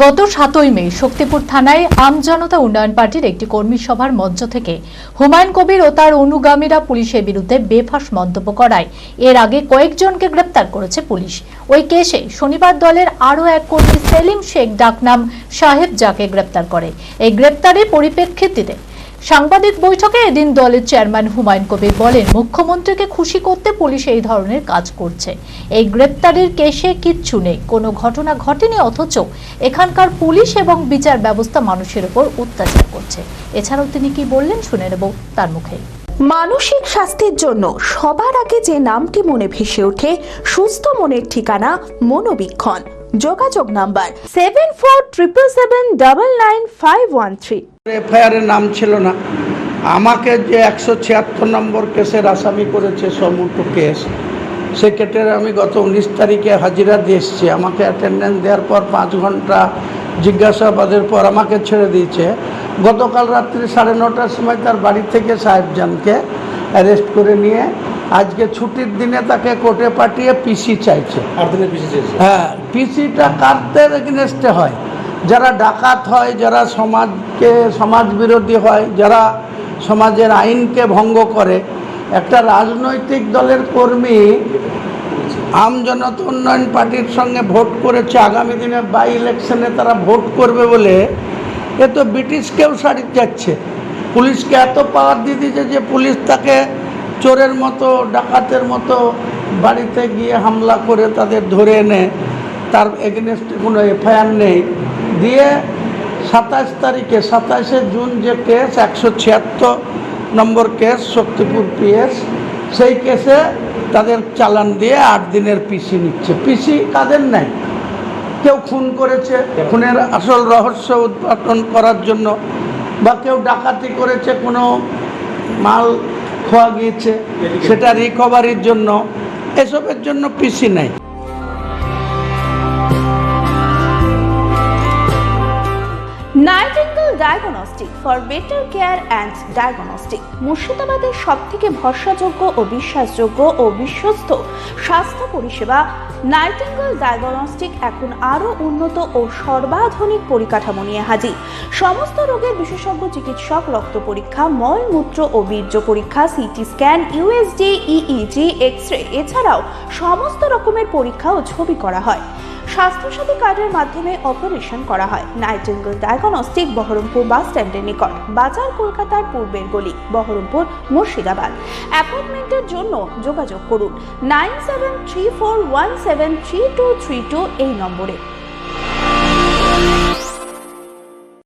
গত ৭ই মে শক্তিপুর থানায় আমজনতা উন্নয়ন পার্টির একটি কর্মী সভার মঞ্চ থেকে হুমায়ুন কবির ও তার অনুগামীরা পুলিশের বিরুদ্ধে বেফাঁস মন্তব্য করায় এর আগে কয়েকজনকে গ্রেপ্তার করেছে পুলিশ। ওই কেসে শনিবার দলের আরও এক কর্মী সেলিম শেখ ডাকনাম সাহেব যাকে গ্রেপ্তার করে। এই গ্রেপ্তারের পরিপ্রেক্ষিতে সাংবাদিক বৈঠকে এদিন দলের চেয়ারম্যান হুমায়ুন কবির বলেন, মুখ্যমন্ত্রীকে খুশি করতে পুলিশ এই ধরনের কাজ করছে। এই গ্রেপ্তারের কেসে কিচ্ছু নেই, কোনো ঘটনা ঘটেনি, অথচ এখানকার পুলিশ এবং বিচার ব্যবস্থা মানুষের উপর অত্যাচার করছে। এছাড়াও তিনি কি বললেন শুনে নেব তার মুখে। মানসিক স্বাস্থ্যের জন্য সবার আগে যে নামটি মনে ভেসে ওঠে, সুস্থ মনের ঠিকানা মনোবীক্ষণ। যোগাযোগ নাম্বার 7477799513। এফআইআরের নাম ছিল না, আমাকে যে 176 নম্বর কেসের আসামি করেছে সমুদ্র কেস, সেক্ষেত্রে আমি গত 19 তারিখে হাজিরা দিয়ে এসেছি। আমাকে অ্যাটেন্ডেন্স দেওয়ার পর 5 ঘন্টা জিজ্ঞাসাবাদের পর আমাকে ছেড়ে দিয়েছে। গতকাল রাত্রি 9:30টার সময় তার বাড়ি থেকে সাহেবজানকে অ্যারেস্ট করে নিয়ে আজকে ছুটির দিনে তাকে কোর্টে পাঠিয়ে পিসি চাইছে। হ্যাঁ, পিসিটা কারদের এগেনস্টে হয়, যারা ডাকাত হয়, যারা সমাজ বিরোধী হয়, যারা সমাজের আইনকে ভঙ্গ করে। একটা রাজনৈতিক দলের কর্মী আমজনতা উন্নয়ন পার্টির সঙ্গে ভোট করেছে, আগামী দিনে বাই ইলেকশনে তারা ভোট করবে বলে এ তো ব্রিটিশকেও সারিয়ে যাচ্ছে। পুলিশকে এত পাওয়ার দিয়ে দিয়েছে যে পুলিশ তাকে চোরের মতো, ডাকাতের মতো বাড়িতে গিয়ে হামলা করে তাদের ধরে এনে তার এগেনস্টে কোনো এফআইআর নেই দিয়ে 27শে জুন যে কেস 176 নম্বর কেস শক্তিপুর পিএস, সেই কেসে তাদের চালান দিয়ে 8 দিনের পিসি নিচ্ছে। পিসি কাদের নেয়? কেউ খুন করেছে, খুনের আসল রহস্য উদ্ঘাটন করার জন্য, বা কেউ ডাকাতি করেছে, কোনো মাল খোয়া গিয়েছে সেটা রিকভারির জন্য, এসবের জন্য পিসি নেয়। Nightingale diagnostic for better care and diagnostic মুর্শিদাবাদের সবথেকে ভরসাযোগ্য ও বিশ্বাসযোগ্য ও বিশ্বস্ত স্বাস্থ্য পরিষেবা নাইটিঙ্গেল ডায়াগনস্টিক এখন আরও উন্নত ও সর্বাধুনিক পরিকাঠামো নিয়ে হাজির। সমস্ত রোগের বিশেষজ্ঞ চিকিৎসক, রক্ত পরীক্ষা, মলমূত্র ও বীর্য পরীক্ষা, CT scan, USG, EEG, X-ray, এছাড়াও সমস্ত রকমের পরীক্ষা ও ছবি করা হয়। স্বাস্থ্যসাথী কার্ডের মাধ্যমে অপারেশন করা হয়। নাইটিঙ্গেল ডায়াগনস্টিক বহরমপুর বাস স্ট্যান্ডের নিকট, বাজার, কলকাতার পূর্বের গলি, বহরমপুর, মুর্শিদাবাদ। অ্যাপয়েন্টমেন্টের জন্য যোগাযোগ করুন 9734173232 এই নম্বরে।